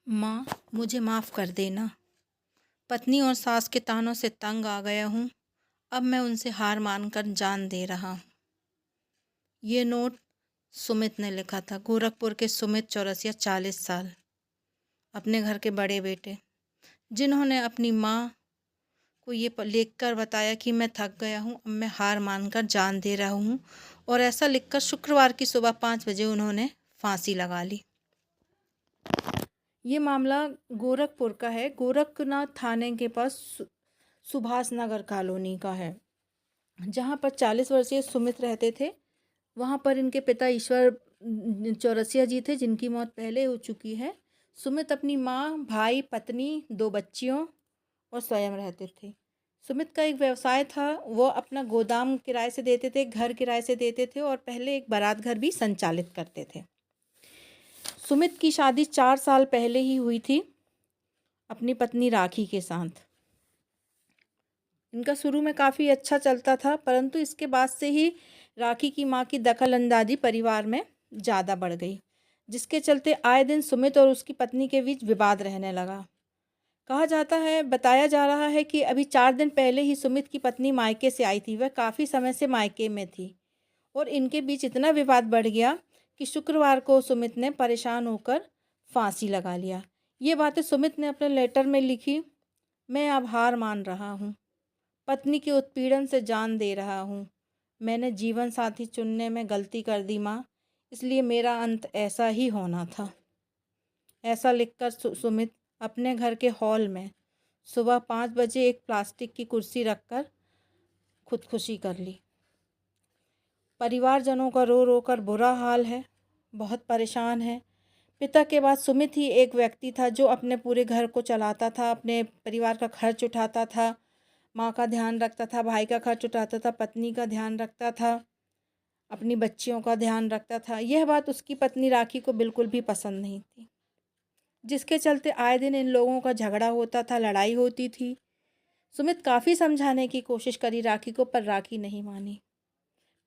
माँ, मुझे माफ़ कर देना। पत्नी और सास के तानों से तंग आ गया हूँ। अब मैं उनसे हार मानकर जान दे रहा हूँ। ये नोट सुमित ने लिखा था। गोरखपुर के सुमित चौरसिया, 40 साल, अपने घर के बड़े बेटे, जिन्होंने अपनी माँ को ये लिखकर बताया कि मैं थक गया हूँ, अब मैं हार मानकर जान दे रहा हूँ। और ऐसा लिखकर शुक्रवार की सुबह 5 बजे उन्होंने फांसी लगा ली। ये मामला गोरखपुर का है। गोरखनाथ थाने के पास सुभाष नगर कॉलोनी का है, जहाँ पर 40 वर्षीय सुमित रहते थे। वहाँ पर इनके पिता ईश्वर चौरसिया जी थे, जिनकी मौत पहले हो चुकी है। सुमित अपनी माँ, भाई, पत्नी, 2 बच्चियों और स्वयं रहते थे। सुमित का एक व्यवसाय था। वो अपना गोदाम किराए से देते थे, घर किराए से देते थे और पहले एक बारात घर भी संचालित करते थे। सुमित की शादी 4 साल पहले ही हुई थी अपनी पत्नी राखी के साथ। इनका शुरू में काफ़ी अच्छा चलता था, परंतु इसके बाद से ही राखी की मां की दखलंदाजी परिवार में ज़्यादा बढ़ गई, जिसके चलते आए दिन सुमित और उसकी पत्नी के बीच विवाद रहने लगा। बताया जा रहा है कि अभी 4 दिन पहले ही सुमित की पत्नी मायके से आई थी। वह काफ़ी समय से मायके में थी और इनके बीच इतना विवाद बढ़ गया कि शुक्रवार को सुमित ने परेशान होकर फांसी लगा लिया। ये बातें सुमित ने अपने लेटर में लिखी। मैं अब हार मान रहा हूँ। पत्नी के उत्पीड़न से जान दे रहा हूँ। मैंने जीवन साथी चुनने में गलती कर दी माँ, इसलिए मेरा अंत ऐसा ही होना था। ऐसा लिखकर सुमित अपने घर के हॉल में सुबह 5 बजे एक प्लास्टिक की कुर्सी रखकर खुदकुशी कर ली। परिवारजनों का रो रो कर बुरा हाल है, बहुत परेशान है। पिता के बाद सुमित ही एक व्यक्ति था जो अपने पूरे घर को चलाता था, अपने परिवार का खर्च उठाता था, माँ का ध्यान रखता था, भाई का खर्च उठाता था, पत्नी का ध्यान रखता था, अपनी बच्चियों का ध्यान रखता था। यह बात उसकी पत्नी राखी को बिल्कुल भी पसंद नहीं थी, जिसके चलते आए दिन इन लोगों का झगड़ा होता था, लड़ाई होती थी। सुमित काफ़ी समझाने की कोशिश करी राखी को, पर राखी नहीं मानी।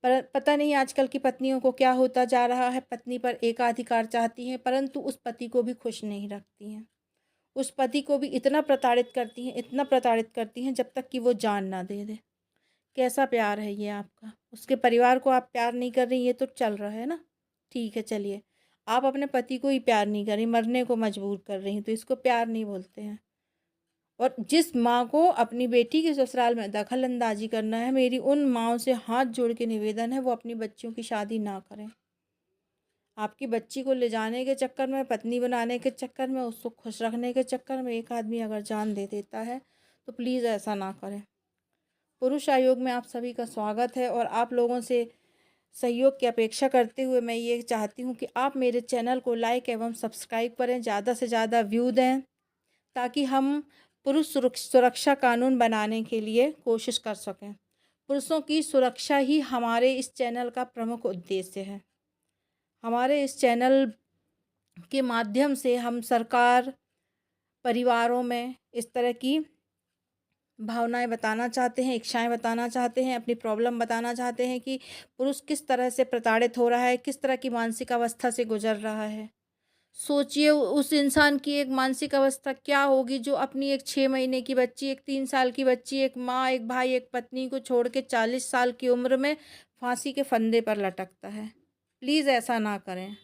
पर पता नहीं आजकल की पत्नियों को क्या होता जा रहा है। पत्नी पर एकाधिकार चाहती हैं, परंतु उस पति को भी खुश नहीं रखती हैं। उस पति को भी इतना प्रताड़ित करती हैं, इतना प्रताड़ित करती हैं, जब तक कि वो जान ना दे दे। कैसा प्यार है ये आपका? उसके परिवार को आप प्यार नहीं कर रही, ये तो चल रहा है ना। ठीक है, चलिए। आप अपने पति को ही प्यार नहीं कर रही, मरने को मजबूर कर रही हैं, तो इसको प्यार नहीं बोलते हैं। और जिस माँ को अपनी बेटी के ससुराल में दखल अंदाजी करना है, मेरी उन माँओं से हाथ जोड़ के निवेदन है, वो अपनी बच्चियों की शादी ना करें। आपकी बच्ची को ले जाने के चक्कर में, पत्नी बनाने के चक्कर में, उसको खुश रखने के चक्कर में एक आदमी अगर जान दे देता है, तो प्लीज़ ऐसा ना करें। पुरुष आयोग में आप सभी का स्वागत है और आप लोगों से सहयोग की अपेक्षा करते हुए मैं ये चाहती हूँ कि आप मेरे चैनल को लाइक एवं सब्सक्राइब करें, ज़्यादा से ज़्यादा व्यू दें, ताकि हम पुरुष सुरक्षा कानून बनाने के लिए कोशिश कर सकें। पुरुषों की सुरक्षा ही हमारे इस चैनल का प्रमुख उद्देश्य है। हमारे इस चैनल के माध्यम से हम सरकार, परिवारों में इस तरह की भावनाएं बताना चाहते हैं, इच्छाएं बताना चाहते हैं, अपनी प्रॉब्लम बताना चाहते हैं कि पुरुष किस तरह से प्रताड़ित हो रहा है, किस तरह की मानसिक अवस्था से गुजर रहा है। सोचिए उस इंसान की एक मानसिक अवस्था क्या होगी जो अपनी एक 6 महीने की बच्ची, एक 3 साल की बच्ची, एक माँ, एक भाई, एक पत्नी को छोड़ के 40 साल की उम्र में फांसी के फंदे पर लटकता है। प्लीज़ ऐसा ना करें।